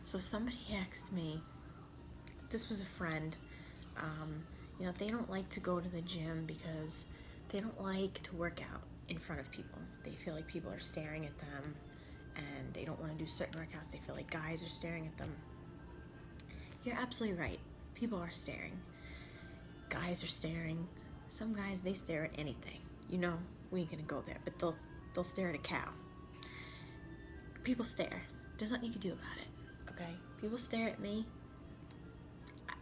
So somebody asked me, this was a friend, they don't like to go to the gym because they don't like to work out in front of people. They feel like people are staring at them and they don't want to do certain workouts. They feel like guys are staring at them. You're absolutely right. People are staring. Guys are staring. Some guys, they stare at anything. We ain't gonna go there, but they'll stare at a cow. People stare. There's nothing you can do about it. Okay? People stare at me.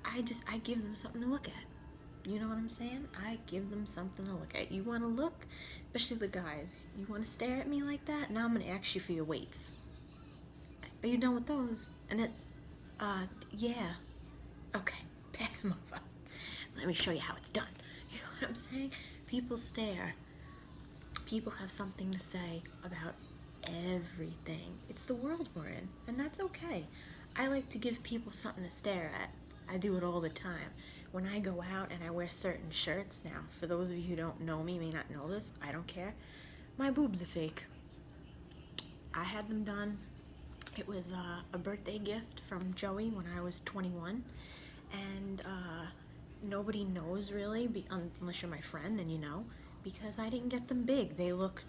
I give them something to look at. You know what I'm saying? I give them something to look at. You want to look, especially the guys. You want to stare at me like that? Now I'm gonna ask you for your weights. Are you done with those? And then, yeah. Okay, pass them over. Let me show you how it's done. You know what I'm saying? People stare. People have something to say about everything. It's the world we're in, and that's okay. I like to give people something to stare at. I do it all the time. When I go out and I wear certain shirts, now, for those of you who don't know me, may not know this, I don't care. My boobs are fake. I had them done. It was a birthday gift from Joey when I was 21, and nobody knows really, unless you're my friend, then you know, because I didn't get them big. They look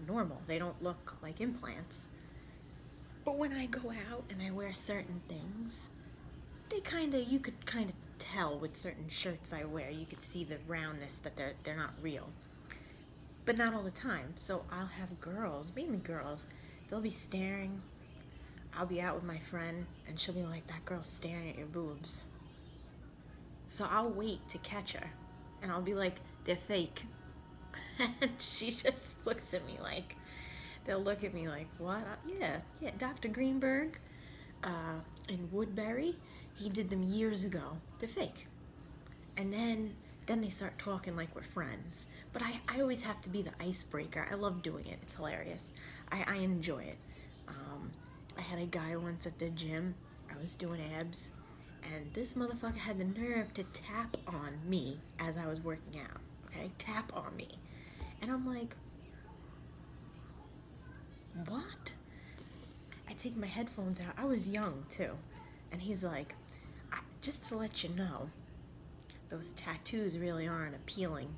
normal. They don't look like implants. But when I go out and I wear certain things, you could kind of tell with certain shirts I wear. You could see the roundness that they're not real. But not all the time. So I'll have girls, mainly girls, they'll be staring. I'll be out with my friend and she'll be like, that girl's staring at your boobs. So I'll wait to catch her and I'll be like, they're fake. And she just looks at me like, they'll look at me like, what? Yeah, Dr. Greenberg in Woodbury, he did them years ago. They're fake. And then they start talking like we're friends. But I always have to be the icebreaker. I love doing it. It's hilarious. I enjoy it. I had a guy once at the gym. I was doing abs. And this motherfucker had the nerve to tap on me as I was working out. Okay? Tap on me. And I'm like, what? I take my headphones out. I was young, too. And he's like, just to let you know, those tattoos really aren't appealing.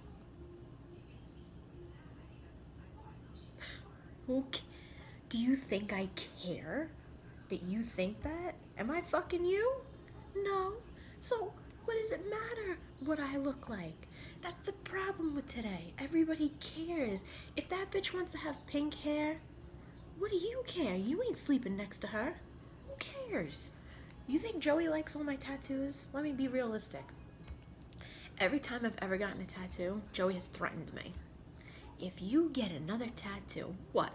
Okay. Do you think I care that you think that? Am I fucking you? No. So what does it matter what I look like? That's the problem with today. Everybody cares. If that bitch wants to have pink hair, what do you care? You ain't sleeping next to her. Who cares? You think Joey likes all my tattoos? Let me be realistic. Every time I've ever gotten a tattoo, Joey has threatened me. If you get another tattoo, what?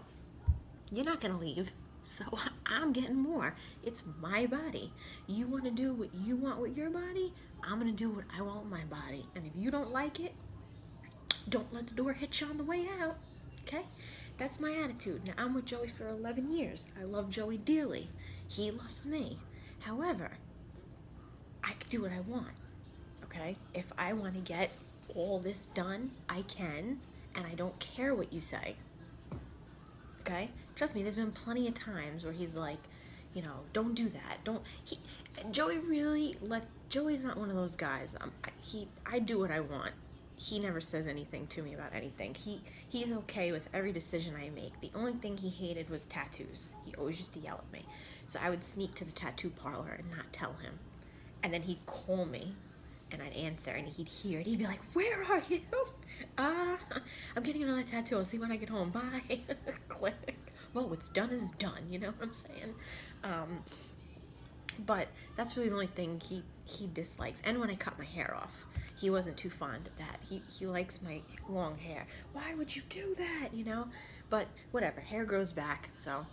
You're not gonna leave. So I'm getting more. It's my body. You want to do what you want with your body? I'm gonna do what I want with my body. And if you don't like it, don't let the door hit you on the way out. Okay? That's my attitude. Now, I'm with Joey for 11 years. I love Joey dearly. He loves me. However, I can do what I want. Okay? If I want to get all this done, I can, and I don't care what you say. Okay? Trust me, there's been plenty of times where he's like, don't do that. Joey's not one of those guys. I do what I want. He never says anything to me about anything. He's okay with every decision I make. The only thing he hated was tattoos. He always used to yell at me. So I would sneak to the tattoo parlor and not tell him. And then he'd call me and I'd answer and he'd hear it. He'd be like, where are you? I'm getting another tattoo. I'll see when I get home. Bye. Click. Well, what's done is done. You know what I'm saying? But that's really the only thing he dislikes. And when I cut my hair off, he wasn't too fond of that. He likes my long hair. Why would you do that, But whatever, hair grows back, so.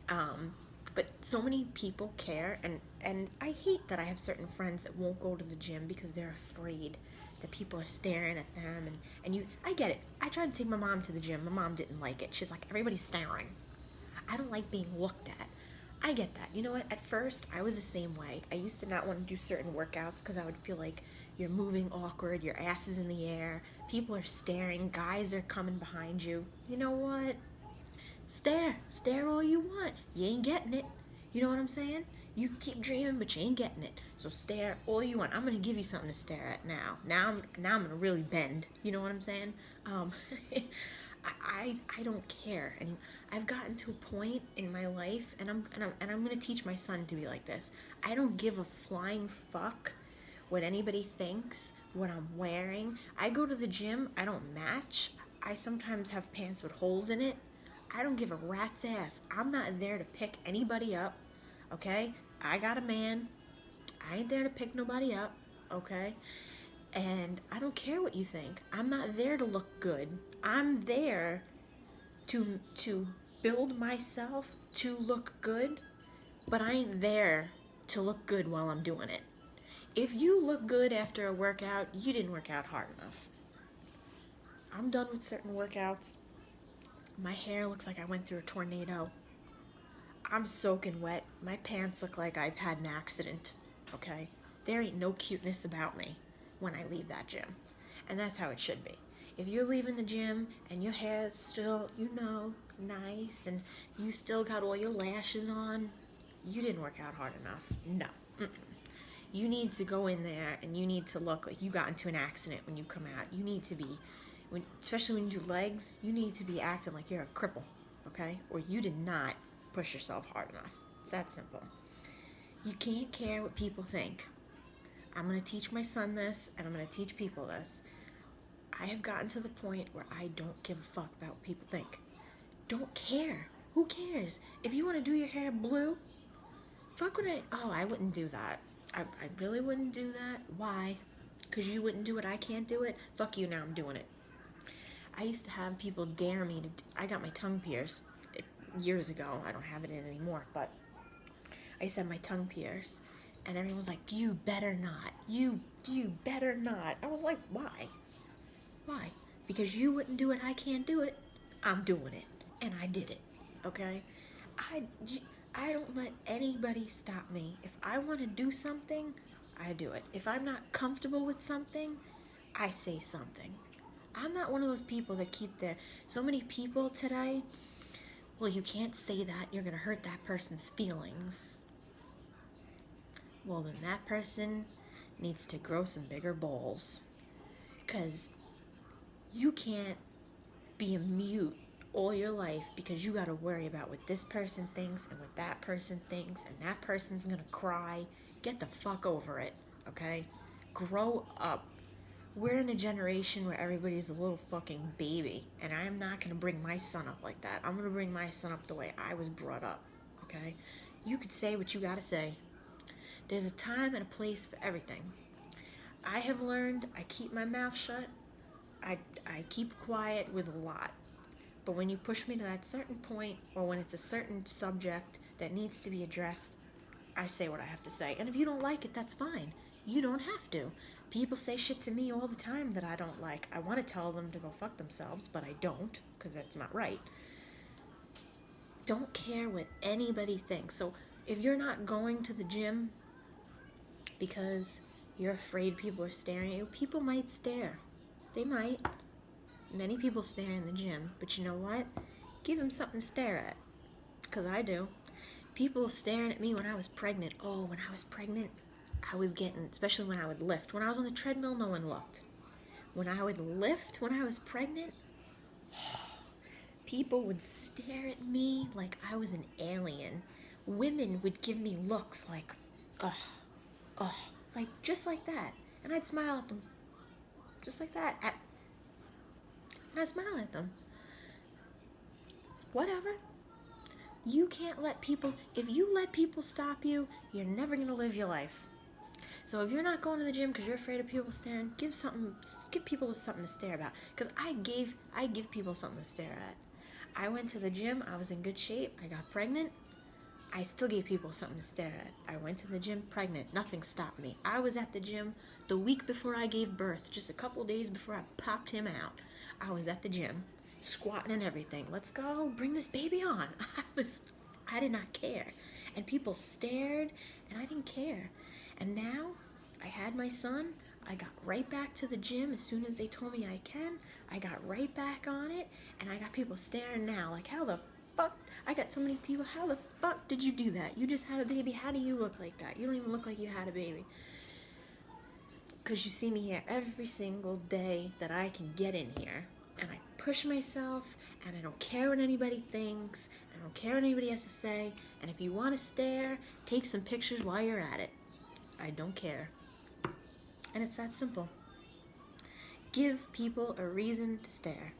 But so many people care, and I hate that I have certain friends that won't go to the gym because they're afraid that people are staring at them, and I get it. I tried to take my mom to the gym. My mom didn't like it. She's like, everybody's staring. I don't like being looked at. I get that. You know what? At first, I was the same way. I used to not want to do certain workouts because I would feel like you're moving awkward, your ass is in the air, people are staring, guys are coming behind you. You know what? Stare all you want. You ain't getting it. You know what I'm saying? You keep dreaming, but you ain't getting it. So stare all you want. I'm gonna give you something to stare at now. Now I'm gonna really bend. You know what I'm saying? Um, I don't care, and I've gotten to a point in my life, and I'm gonna teach my son to be like this. I don't give a flying fuck what anybody thinks, what I'm wearing. I go to the gym. I don't match. I sometimes have pants with holes in it. I don't give a rat's ass. I'm not there to pick anybody up, okay? I got a man. I ain't there to pick nobody up, okay? And I don't care what you think. I'm not there to look good. I'm there to build myself to look good, but I ain't there to look good while I'm doing it. If you look good after a workout, you didn't work out hard enough. I'm done with certain workouts. My hair looks like I went through a tornado. I'm soaking wet. My pants look like I've had an accident, okay? There ain't no cuteness about me when I leave that gym. And that's how it should be. If you're leaving the gym and your hair's still, nice, and you still got all your lashes on, you didn't work out hard enough. No. Mm-mm. You need to go in there and you need to look like you got into an accident when you come out. You need to be, especially when you do legs, you need to be acting like you're a cripple, okay? Or you did not push yourself hard enough. It's that simple. You can't care what people think. I'm going to teach my son this, and I'm going to teach people this. I have gotten to the point where I don't give a fuck about what people think. Don't care. Who cares? If you want to do your hair blue, fuck would I wouldn't do that. I really wouldn't do that. Why? Because you wouldn't do it, I can't do it? Fuck you, now I'm doing it. I used to have people dare me to, I got my tongue pierced years ago. I don't have it in anymore, but I used to have my tongue pierced, and everyone was like, you better not. You better not. I was like, why? Why? Because you wouldn't do it, I can't do it. I'm doing it. And I did it. Okay? I don't let anybody stop me. If I want to do something, I do it. If I'm not comfortable with something, I say something. I'm not one of those people that keep their... So many people today, well, you can't say that. You're going to hurt that person's feelings. Well, then that person needs to grow some bigger balls. Because you can't be a mute all your life because you got to worry about what this person thinks and what that person thinks, and that person's going to cry. Get the fuck over it, okay? Grow up. We're in a generation where everybody's a little fucking baby, and I'm not going to bring my son up like that. I'm going to bring my son up the way I was brought up, okay? You could say what you got to say. There's a time and a place for everything. I have learned I keep my mouth shut. I keep quiet with a lot. But when you push me to that certain point, or when it's a certain subject that needs to be addressed, I say what I have to say. And if you don't like it, that's fine. You don't have to. People say shit to me all the time that I don't like. I want to tell them to go fuck themselves, but I don't, because that's not right. Don't care what anybody thinks. So if you're not going to the gym because you're afraid people are staring at you, people might stare. They might. Many people stare in the gym, but you know what? Give them something to stare at, because I do. People staring at me when I was pregnant. Oh, when I was pregnant, I was getting, especially when I would lift. When I was on the treadmill, no one looked. When I would lift when I was pregnant, people would stare at me like I was an alien. Women would give me looks like, like just like that. And I'd smile at them. Just like that. And I smile at them. Whatever. You can't let people, if you let people stop you, you're never going to live your life. So if you're not going to the gym because you're afraid of people staring, give people something to stare about. Because I give people something to stare at. I went to the gym, I was in good shape, I got pregnant, I still gave people something to stare at. I went to the gym pregnant, nothing stopped me. I was at the gym the week before I gave birth, just a couple days before I popped him out. I was at the gym, squatting and everything. Let's go, bring this baby on. I did not care. And people stared, and I didn't care. And now, I had my son, I got right back to the gym as soon as they told me I can. I got right back on it, and I got people staring now, like, how the fuck? I got so many people. How the fuck did you do that? You just had a baby. How do you look like that? You don't even look like you had a baby. Because you see me here every single day that I can get in here. And I push myself, and I don't care what anybody thinks. I don't care what anybody has to say. And if you want to stare, take some pictures while you're at it. I don't care. And it's that simple. Give people a reason to stare.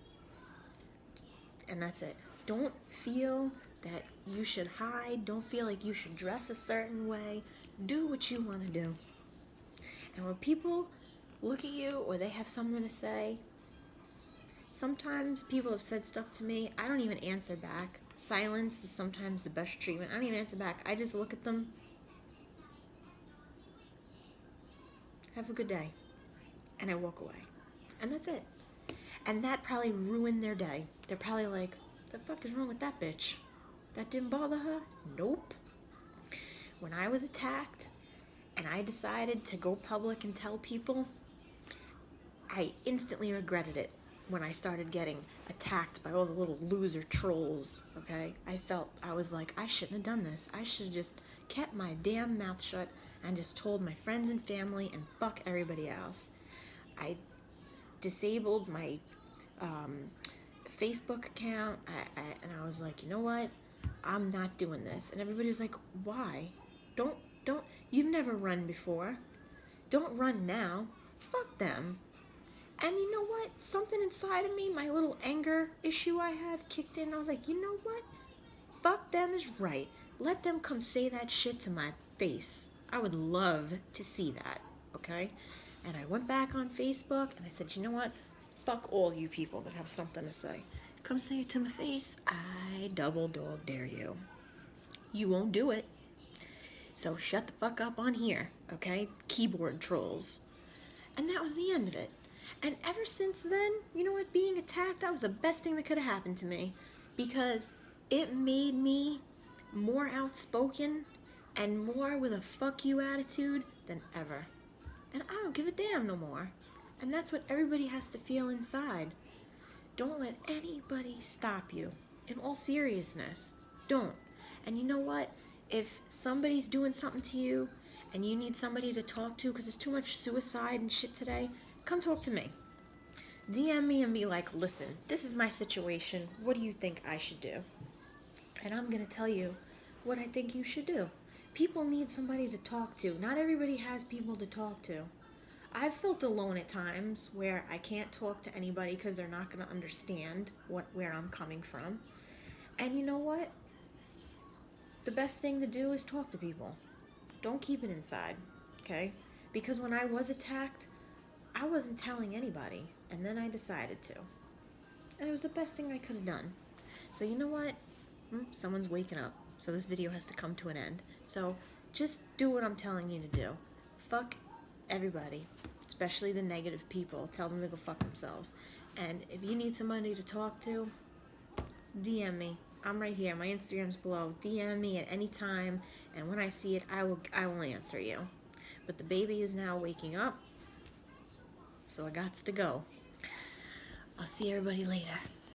And that's it. Don't feel that you should hide. Don't feel like you should dress a certain way. Do what you want to do. And when people look at you or they have something to say, sometimes people have said stuff to me. I don't even answer back. Silence is sometimes the best treatment. I don't even answer back. I just look at them. Have a good day. And I walk away. And that's it. And that probably ruined their day. They're probably like, the fuck is wrong with that bitch? That didn't bother her? Nope. When I was attacked and I decided to go public and tell people, I instantly regretted it when I started getting attacked by all the little loser trolls, okay? I was like, I shouldn't have done this. I should have just kept my damn mouth shut and just told my friends and family and fuck everybody else. I disabled my Facebook account, and I was like, you know what? I'm not doing this. And everybody was like, why? Don't, you've never run before. Don't run now. Fuck them. And you know what? Something inside of me, my little anger issue I have kicked in. I was like, you know what? Fuck them is right. Let them come say that shit to my face. I would love to see that, okay? And I went back on Facebook and I said, you know what? Fuck all you people that have something to say. Come say it to my face. I double dog dare you. You won't do it. So shut the fuck up on here, okay? Keyboard trolls. And that was the end of it. And ever since then, you know what? Being attacked, that was the best thing that could have happened to me. Because it made me more outspoken and more with a fuck you attitude than ever. And I don't give a damn no more. And that's what everybody has to feel inside. Don't let anybody stop you. In all seriousness, don't. And you know what? If somebody's doing something to you and you need somebody to talk to because there's too much suicide and shit today, come talk to me. DM me and be like, listen, this is my situation. What do you think I should do? And I'm going to tell you what I think you should do. People need somebody to talk to. Not everybody has people to talk to. I've felt alone at times where I can't talk to anybody because they're not going to understand where I'm coming from. And you know what? The best thing to do is talk to people. Don't keep it inside, okay? Because when I was attacked, I wasn't telling anybody, and then I decided to. And it was the best thing I could have done. So you know what? Someone's waking up, so this video has to come to an end. So just do what I'm telling you to do. Fuck everybody, especially the negative people. Tell them to go fuck themselves. And if you need somebody to talk to, DM me. I'm right here. My Instagram's below. DM me at any time, and when I see it, I will answer you. But the baby is now waking up, so I gots to go. I'll see everybody later.